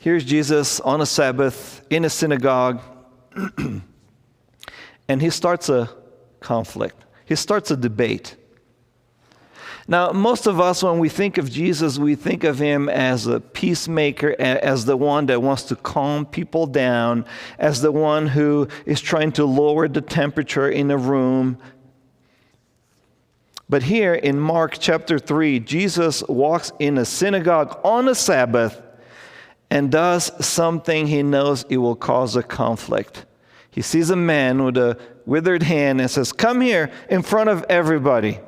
Here's Jesus on a Sabbath in a synagogue, and he starts a conflict. He starts a debate. Now, most of us, when we think of Jesus, we think of him as a peacemaker, as the one that wants to calm people down, as the one who is trying to lower the temperature in a room. But here in Mark chapter 3, Jesus walks in a synagogue on a Sabbath and does something he knows it will cause a conflict. He sees a man with a withered hand and says, "Come here in front of everybody."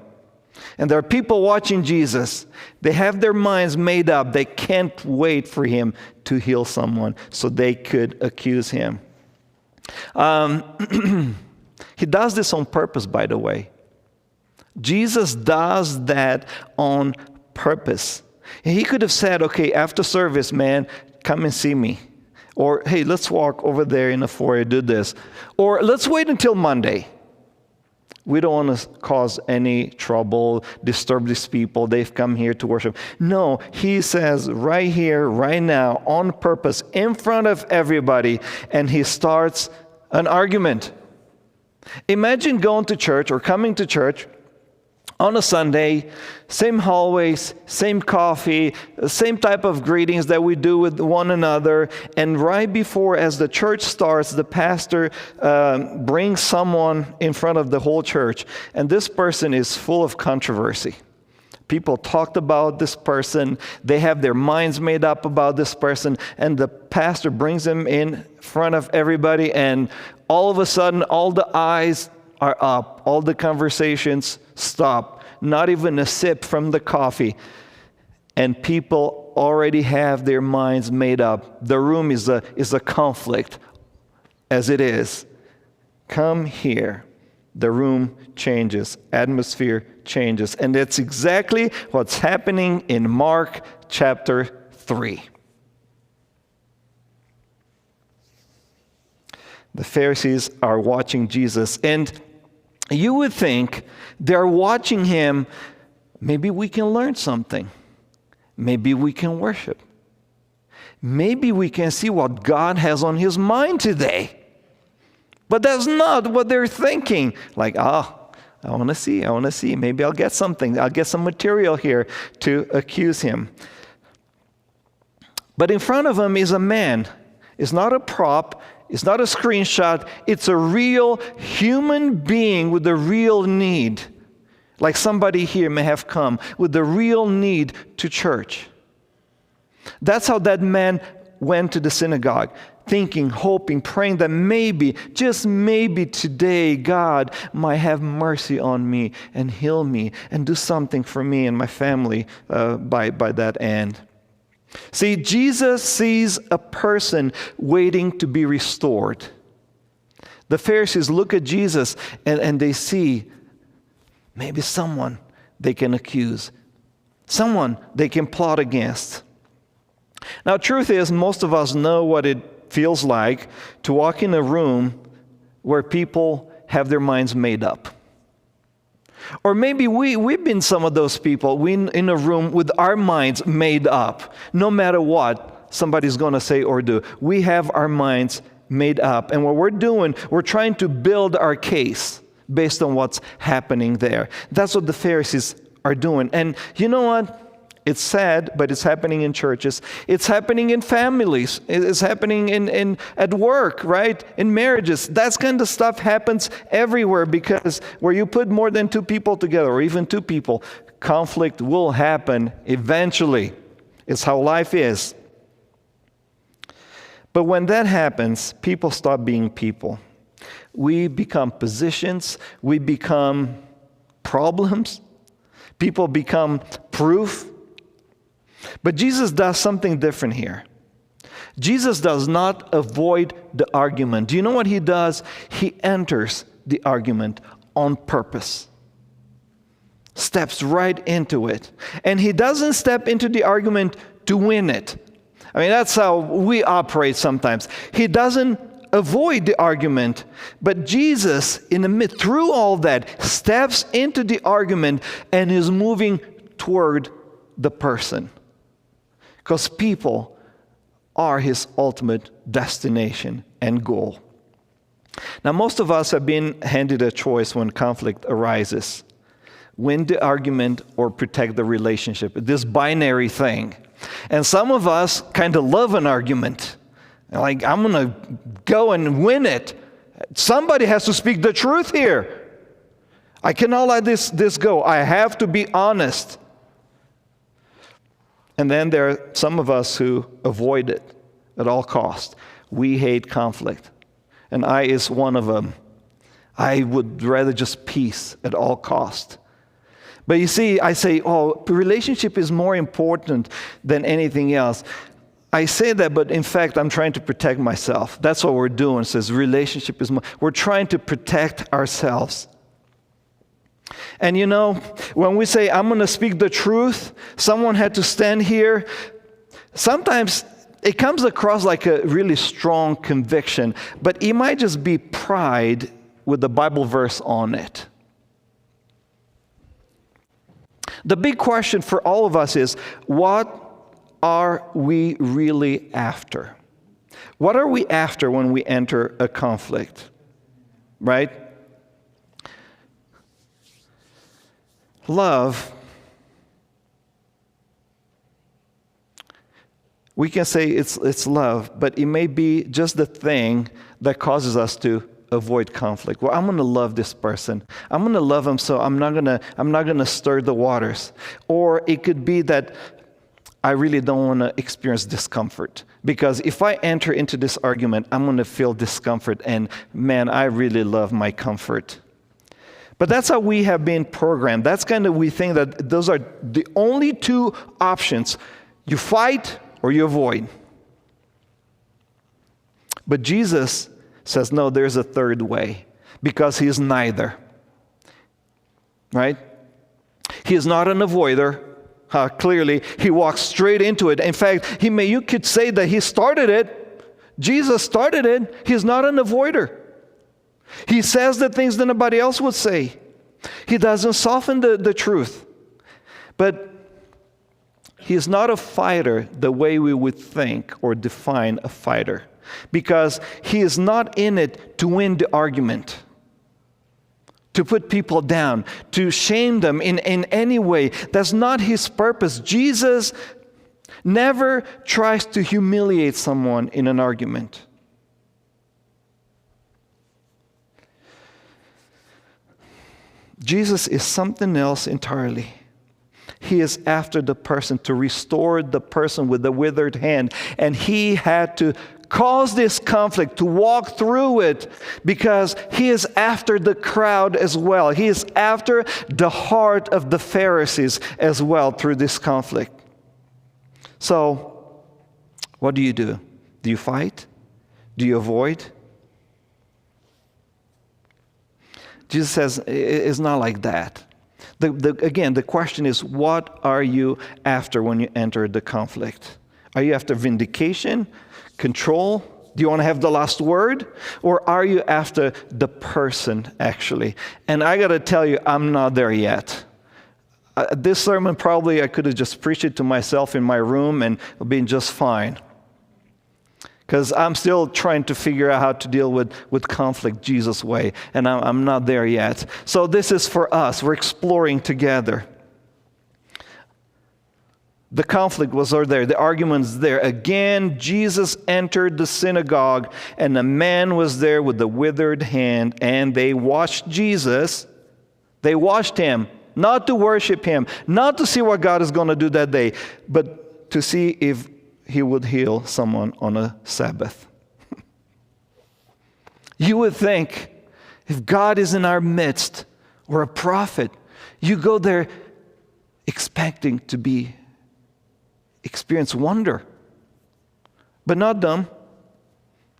And there are people watching Jesus. They have their minds made up. They can't wait for him to heal someone so they could accuse him. He does this on purpose, by the way. Jesus does that on purpose. He could have said, "Okay, after service, man, come and see me." Or, "Hey, let's walk over there in the foyer, do this." Or, "Let's wait until Monday. We don't want to cause any trouble, disturb these people. They've come here to worship." No, he says right here, right now, on purpose, in front of everybody, and he starts an argument. Imagine going to church or coming to church on a Sunday, same hallways, same coffee, same type of greetings that we do with one another. And right before, as the church starts, the pastor brings someone in front of the whole church. And this person is full of controversy. People talked about this person. They have their minds made up about this person. And the pastor brings them in front of everybody. And all of a sudden, all the eyes are up. All the conversations stop. Not even a sip from the coffee. And people already have their minds made up. The room is a conflict as it is. Come here. The room changes. Atmosphere changes. And that's exactly what's happening in Mark chapter 3. The Pharisees are watching Jesus, and you would think they're watching him. Maybe we can learn something. Maybe we can worship. Maybe we can see what God has on his mind today. But that's not what they're thinking. Like, I want to see. Maybe I'll get something. I'll get some material here to accuse him. But in front of him is a man. It's not a prop. It's not a screenshot. It's a real human being with a real need. Like somebody here may have come with a real need to church. That's how that man went to the synagogue, thinking, hoping, praying that maybe, just maybe today, God might have mercy on me and heal me and do something for me and my family by that end. See, Jesus sees a person waiting to be restored. The Pharisees look at Jesus and they see maybe someone they can accuse, someone they can plot against. Now, truth is, most of us know what it feels like to walk in a room where people have their minds made up. Or maybe we've been some of those people. We're in a room with our minds made up. No matter what somebody's going to say or do, we have our minds made up. And what we're doing, we're trying to build our case based on what's happening there. That's what the Pharisees are doing. And you know what? It's sad, but it's happening in churches. It's happening in families. It's happening at work, right? In marriages. That kind of stuff happens everywhere, because where you put more than two people together, or even two people, conflict will happen eventually. It's how life is. But when that happens, people stop being people. We become positions. We become problems. People become proof. But Jesus does something different here. Jesus does not avoid the argument. Do you know what he does? He enters the argument on purpose. Steps right into it. And he doesn't step into the argument to win it. I mean, that's how we operate sometimes. He doesn't avoid the argument, but Jesus, through all that, steps into the argument and is moving toward the person. Because people are his ultimate destination and goal. Now, most of us have been handed a choice when conflict arises. Win the argument or protect the relationship. This binary thing. And some of us kind of love an argument. Like, I'm going to go and win it. Somebody has to speak the truth here. I cannot let this go. I have to be honest. And then there are some of us who avoid it at all costs. We hate conflict. And I is one of them. I would rather just peace at all costs. But you see, I say, relationship is more important than anything else. I say that, but in fact, I'm trying to protect myself. That's what we're doing. It says relationship is more. We're trying to protect ourselves. And you know, when we say, I'm going to speak the truth, someone had to stand here. Sometimes it comes across like a really strong conviction, but it might just be pride with the Bible verse on it. The big question for all of us is, what are we really after? What are we after when we enter a conflict? Right? Love, we can say it's love, but it may be just the thing that causes us to avoid conflict. Well, I'm going to love this person. I'm going to love him, so I'm not going to stir the waters. Or it could be that I really don't want to experience discomfort, because if I enter into this argument, I'm going to feel discomfort, and man, I really love my comfort. But that's how we have been programmed. That's kind of, we think that those are the only two options. You fight or you avoid. But Jesus says, no, there's a third way, because he is neither. Right? He is not an avoider. Clearly, he walks straight into it. In fact, you could say that he started it. Jesus started it. He's not an avoider. He says the things that nobody else would say. He doesn't soften the truth. But he is not a fighter the way we would think or define a fighter, because he is not in it to win the argument, to put people down, to shame them in any way. That's not his purpose. Jesus never tries to humiliate someone in an argument. Jesus is something else entirely. He is after the person, to restore the person with the withered hand. And he had to cause this conflict, to walk through it, because he is after the crowd as well. He is after the heart of the Pharisees as well through this conflict. So, what do? Do you fight? Do you avoid? Jesus says it's not like that. Again, the question is, what are you after when you enter the conflict? Are you after vindication, control? Do you want to have the last word? Or are you after the person, actually? And I got to tell you, I'm not there yet. This sermon, probably I could have just preached it to myself in my room and been just fine. Because I'm still trying to figure out how to deal with conflict Jesus' way. And I'm not there yet. So this is for us. We're exploring together. The conflict was there. The argument's there. Again, Jesus entered the synagogue, and a man was there with the withered hand, and they watched Jesus. They watched him, not to worship him, not to see what God is going to do that day, but to see if he would heal someone on a Sabbath. You would think, if God is in our midst, or a prophet, you go there expecting to experience wonder. But not them.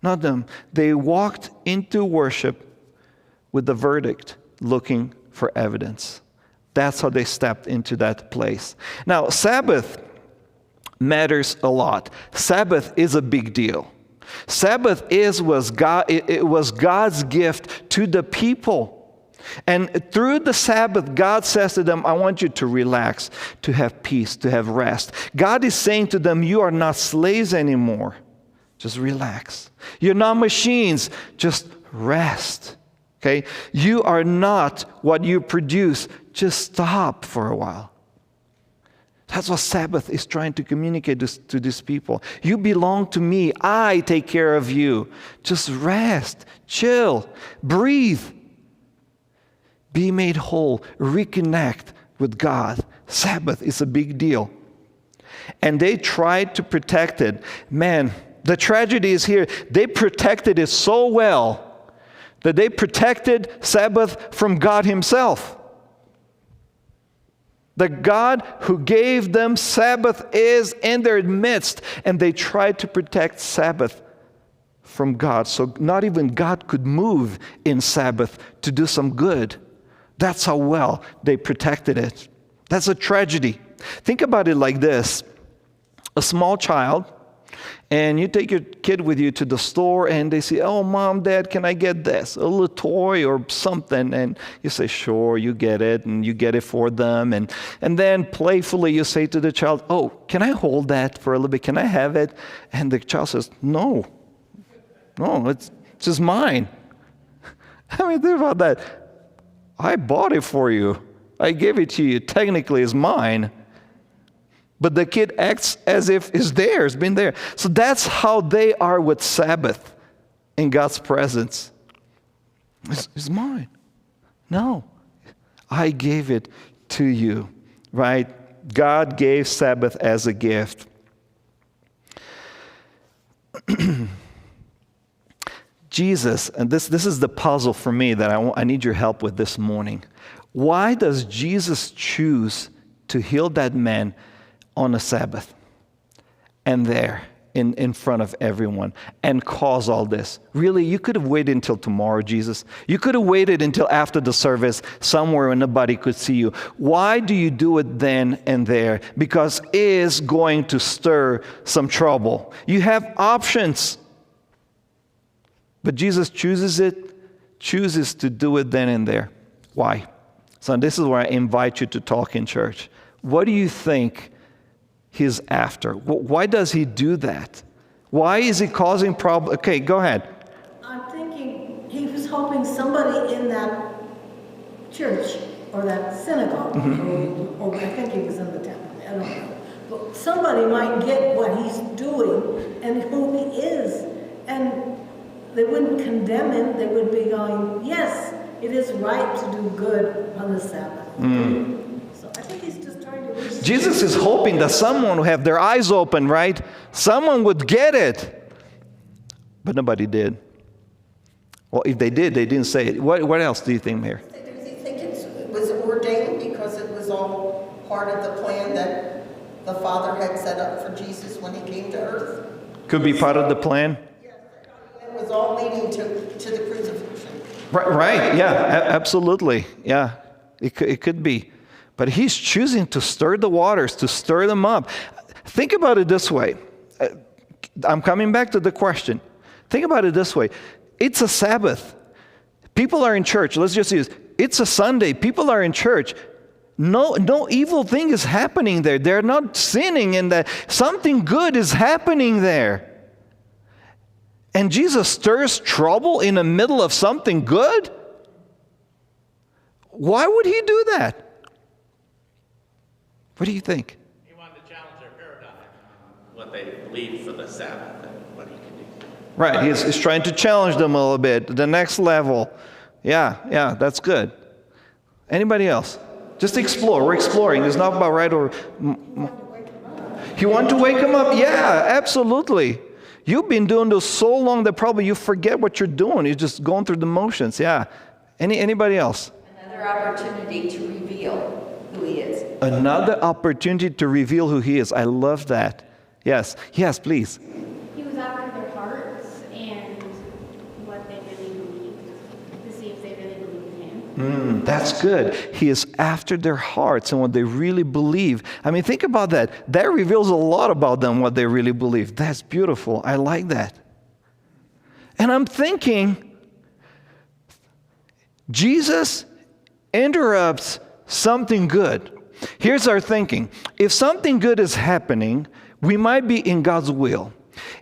Not them. They walked into worship with the verdict, looking for evidence. That's how they stepped into that place. Now, Sabbath matters a lot. Sabbath is a big deal. Sabbath was God's gift to the people. And through the Sabbath, God says to them, I want you to relax, to have peace, to have rest. God is saying to them, you are not slaves anymore. Just relax. You're not machines. Just rest. Okay? You are not what you produce. Just stop for a while. That's what Sabbath is trying to communicate to these people. You belong to me. I take care of you. Just rest, chill, breathe. Be made whole, reconnect with God. Sabbath is a big deal. And they tried to protect it. Man, the tragedy is here. They protected it so well that they protected Sabbath from God Himself. The God who gave them Sabbath is in their midst, and they tried to protect Sabbath from God. So not even God could move in Sabbath to do some good. That's how well they protected it. That's a tragedy. Think about it like this. A small child, and you take your kid with you to the store, and they say, oh, Mom, Dad, can I get this? A little toy or something. And you say, sure, you get it, and you get it for them. And then playfully you say to the child, oh, can I hold that for a little bit? Can I have it? And the child says, no, it's just mine. I mean, think about that. I bought it for you. I gave it to you. Technically, it's mine. But the kid acts as if it's theirs, been there. So that's how they are with Sabbath in God's presence. It's mine. No, I gave it to you, right? God gave Sabbath as a gift. Jesus, and this is the puzzle for me that I need your help with this morning. Why does Jesus choose to heal that man on a Sabbath and there in front of everyone and cause all this? Really, you could have waited until tomorrow, Jesus. You could have waited until after the service somewhere where nobody could see you. Why do you do it then and there? Because it is going to stir some trouble. You have options. But Jesus chooses to do it then and there. Why? So this is where I invite you to talk in church. What do you think He's after? Why does He do that? Why is He causing problems? Okay, go ahead. I'm thinking He was hoping somebody in that church or that synagogue, or I think He was in the temple, I don't know. But somebody might get what He's doing and who He is. And they wouldn't condemn Him. They would be going, yes, it is right to do good on the Sabbath. So I think He's just trying to... Jesus is hoping that someone would have their eyes open, right? Someone would get it. But nobody did. Well, if they did, they didn't say it. What else do you think, Mayor? Do you think it was ordained because it was all part of the plan that the Father had set up for Jesus when He came to earth? Could be part of the plan. It was all leading to the crucifixion. Right, yeah, absolutely. Yeah, it could be. But He's choosing to stir the waters, to stir them up. Think about it this way. I'm coming back to the question. Think about it this way. It's a Sabbath. People are in church. Let's just use, it's a Sunday. People are in church. No evil thing is happening there. They're not sinning, and that something good is happening there. And Jesus stirs trouble in the middle of something good? Why would He do that? What do you think? He wanted to challenge their paradigm, what they believed for the Sabbath and what He could do. Right, he's trying to challenge them a little bit, the next level. Yeah, that's good. Anybody else? Just explore. We're exploring. It's not about right or... He wanted to wake him up? Yeah, absolutely. You've been doing this so long that probably you forget what you're doing. You're just going through the motions. Yeah. Anybody else? Another opportunity to reveal who He is. Another opportunity to reveal who He is. I love that. Yes, please. He was after their hearts and what they really believed, to see if they really believed Him. That's good. He is after their hearts and what they really believe. I mean, think about that. That reveals a lot about them, what they really believe. That's beautiful. I like that. And I'm thinking, Jesus interrupts something good. Here's our thinking. If something good is happening, we might be in God's will.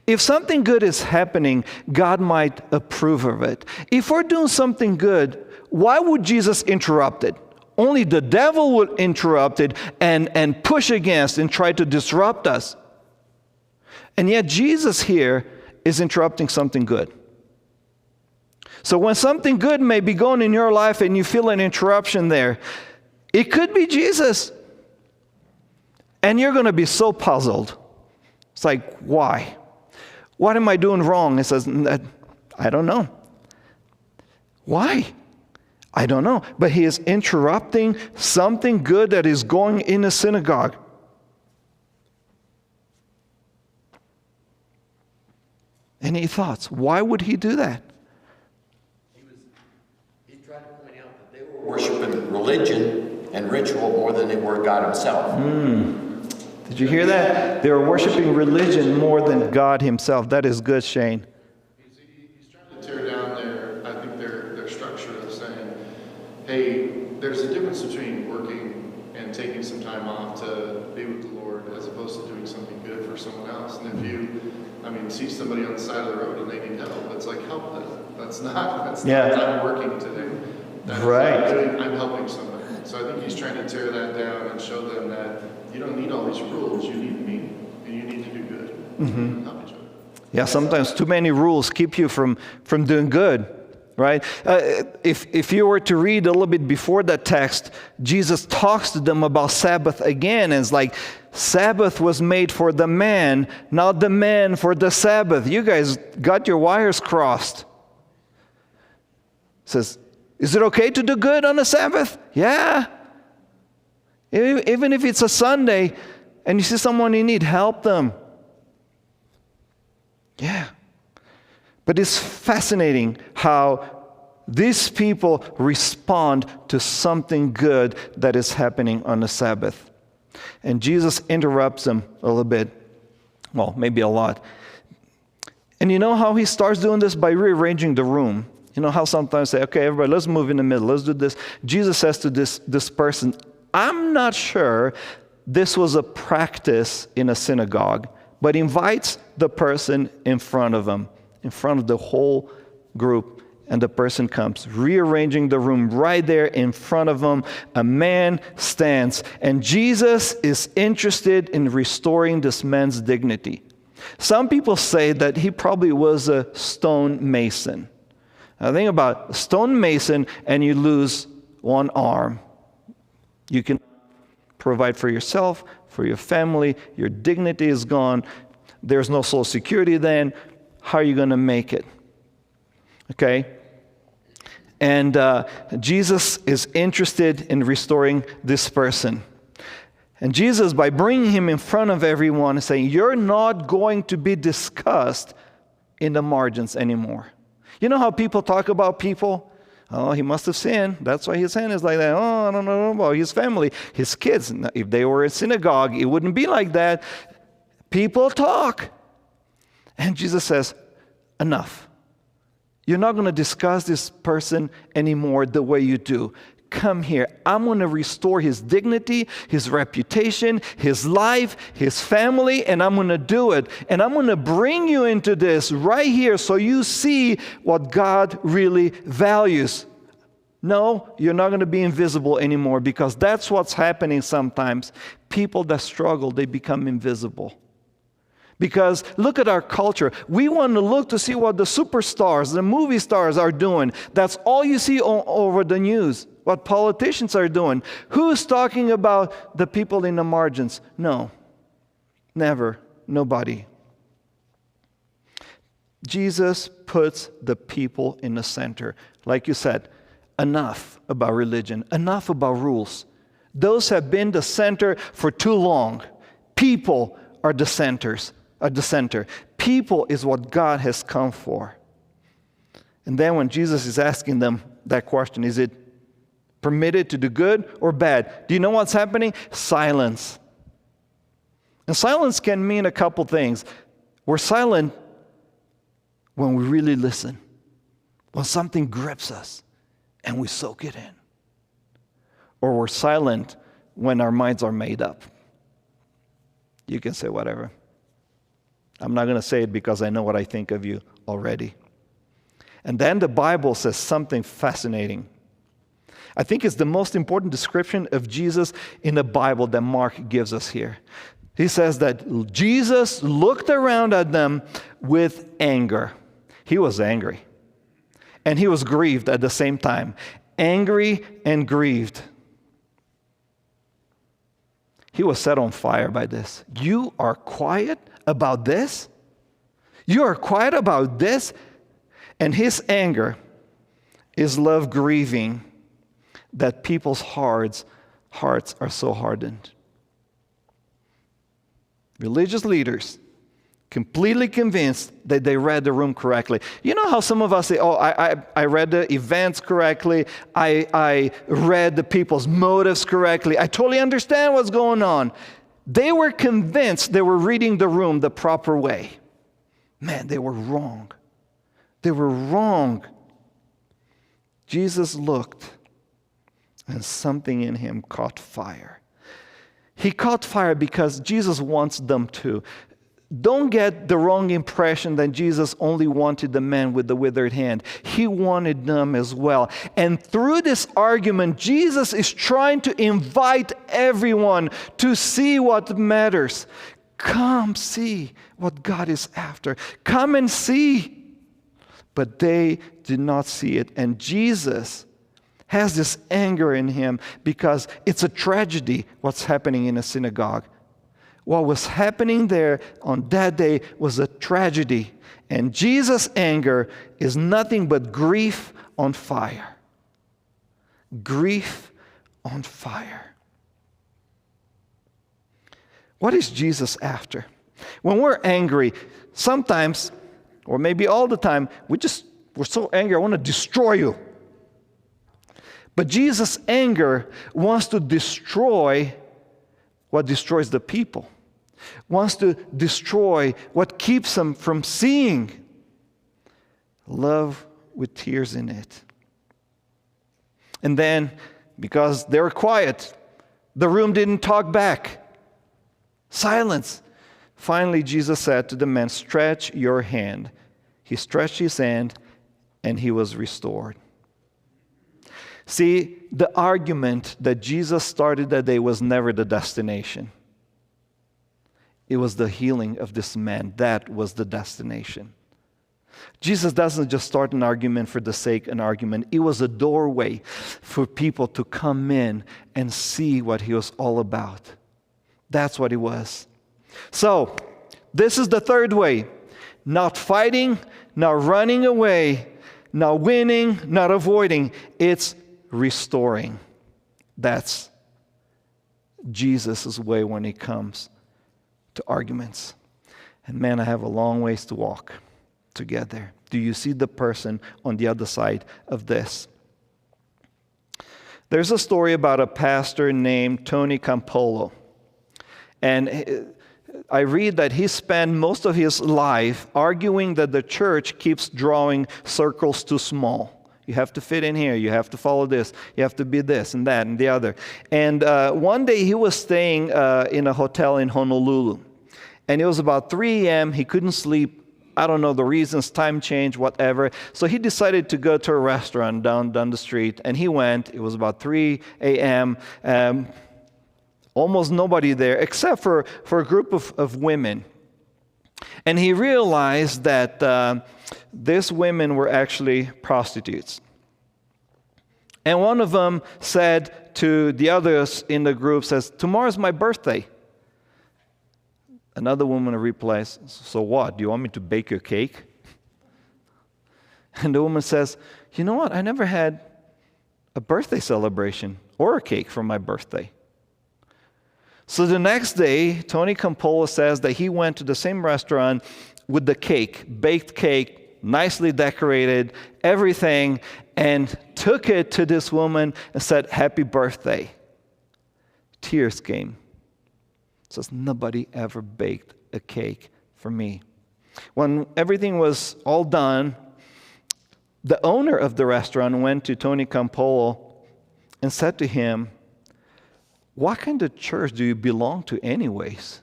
If something good is happening, God might approve of it. If we're doing something good, why would Jesus interrupt it? Only the devil would interrupt it and push against and try to disrupt us. And yet Jesus here is interrupting something good. So when something good may be going in your life and you feel an interruption there, it could be Jesus. And you're going to be so puzzled. It's like, why? What am I doing wrong? It says, I don't know. Why? I don't know. But he is interrupting something good that is going in a synagogue. Any thoughts? Why would he do that? He tried to point out that they were worshiping religion and ritual more than they were God himself. Did you hear that? They were worshiping religion more than God himself. That is good, Shane. He's trying to tear down their structure of saying, hey, there's a difference between working and taking some time off to be with the Lord as opposed to doing something good for someone else. And if you, see somebody on the side of the road and they need help, it's like, help them. That's not I'm working today. I'm helping somebody. So I think he's trying to tear that down and show them that you don't need all these rules. You need me, and you need to do good. Help each other. Yeah, sometimes too many rules keep you from doing good, right? If you were to read a little bit before that text, Jesus talks to them about Sabbath again, and it's like, Sabbath was made for the man, not the man for the Sabbath. You guys got your wires crossed. It says, is it okay to do good on a Sabbath? Yeah. Even if it's a Sunday and you see someone in need, help them. Yeah. But it's fascinating how these people respond to something good that is happening on the Sabbath. And Jesus interrupts them a little bit. Well, maybe a lot. And you know how he starts doing this? By rearranging the room. You know how sometimes say, okay, everybody, let's move in the middle. Let's do this. Jesus says to this person, I'm not sure this was a practice in a synagogue, but invites the person in front of him, in front of the whole group. And the person comes, rearranging the room right there in front of him. A man stands, and Jesus is interested in restoring this man's dignity. Some people say that he probably was a stone mason. Now think about a stone mason, and you lose one arm. You can provide for yourself, for your family. Your dignity is gone. There's no Social Security then. How are you going to make it? Okay? And Jesus is interested in restoring this person. And Jesus, by bringing him in front of everyone, is saying, you're not going to be discussed in the margins anymore. You know how people talk about people? Oh, he must have sinned. That's why his hand is like that. Oh, I don't know about his family, his kids. If they were in synagogue, it wouldn't be like that. People talk. And Jesus says, enough. You're not going to discuss this person anymore the way you do. Come here. I'm going to restore his dignity, his reputation, his life, his family, and I'm going to do it. And I'm going to bring you into this right here so you see what God really values. No, you're not going to be invisible anymore, because that's what's happening sometimes. People that struggle, they become invisible. Because look at our culture. We want to look to see what the superstars, the movie stars are doing. That's all you see over the news, what politicians are doing. Who's talking about the people in the margins? No, never, nobody. Jesus puts the people in the center. Like you said, enough about religion, enough about rules. Those have been the center for too long. People are the centers. At the center. People is what God has come for. And then when Jesus is asking them that question, is it permitted to do good or bad? Do you know what's happening? Silence. And silence can mean a couple things. We're silent when we really listen. When something grips us and we soak it in. or we're silent when our minds are made up. You can say whatever. I'm not going to say it because I know what I think of you already. And then the Bible says something fascinating. I think it's the most important description of Jesus in the Bible that Mark gives us here. He says that Jesus looked around at them with anger. He was angry. And he was grieved at the same time. Angry and grieved. He was set on fire by this. You are quiet about this? You are quiet about this? And his anger is love grieving that people's hearts are so hardened. Religious leaders completely convinced that they read the room correctly. You know how some of us say, oh, I read the events correctly. I read the people's motives correctly. I totally understand what's going on. They were convinced they were reading the room the proper way. Man, they were wrong. They were wrong. Jesus looked, and something in him caught fire. He caught fire because Jesus wants them to. Don't get the wrong impression that Jesus only wanted the man with the withered hand. He wanted them as well. And through this argument, Jesus is trying to invite everyone to see what matters. Come see what God is after. Come and see. But they did not see it. And Jesus has this anger in him because it's a tragedy what's happening in a synagogue. What was happening there on that day was a tragedy. And Jesus' anger is nothing but grief on fire. Grief on fire. What is Jesus after? When we're angry, sometimes, or maybe all the time, we're so angry, I want to destroy you. But Jesus' anger wants to destroy what destroys the people, wants to destroy what keeps them from seeing love with tears in it. And then, because they were quiet, the room didn't talk back. Silence. Finally, Jesus said to the man, "Stretch your hand." He stretched his hand, and he was restored. See, the argument that Jesus started that day was never the destination. It was the healing of this man. That was the destination. Jesus doesn't just start an argument for the sake of an argument. It was a doorway for people to come in and see what he was all about. That's what it was. So, this is the third way. Not fighting, not running away, not winning, not avoiding. It's restoring. That's Jesus' way when it comes to arguments. And man, I have a long ways to walk to get there. Do you see the person on the other side of this? There's a story about a pastor named Tony Campolo. And I read that he spent most of his life arguing that the church keeps drawing circles too small. You have to fit in here. You have to follow this. You have to be this and that and the other. And one day he was staying in a hotel in Honolulu. And it was about 3 a.m. He couldn't sleep. I don't know the reasons, time change, whatever. So he decided to go to a restaurant down the street. And he went. It was about 3 a.m. Almost nobody there except for a group of women. And he realized that these women were actually prostitutes. And one of them said to the others in the group, says, "Tomorrow's my birthday." Another woman replies, "So what? Do you want me to bake your cake?" And the woman says, "You know what? I never had a birthday celebration or a cake for my birthday." So the next day, Tony Campolo says that he went to the same restaurant with the cake, baked cake, nicely decorated, everything, and took it to this woman and said, "Happy birthday." Tears came. Says, "Nobody ever baked a cake for me." When everything was all done, the owner of the restaurant went to Tony Campolo and said to him, what kind of church do you belong to anyways?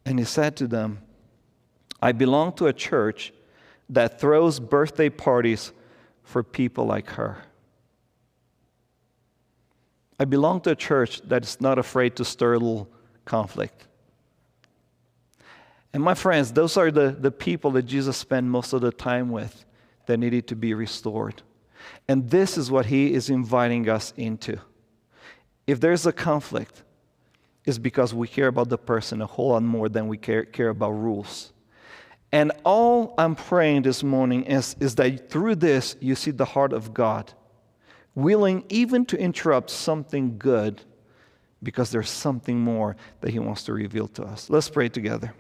And he said to them, I belong to a church that throws birthday parties for people like her. I belong to a church that is not afraid to stir a little conflict. And my friends, those are the people that Jesus spent most of the time with that needed to be restored. And this is what he is inviting us into. If there's a conflict, it's because we care about the person a whole lot more than we care about rules. And all I'm praying this morning is that through this, you see the heart of God, willing even to interrupt something good because there's something more that he wants to reveal to us. Let's pray together.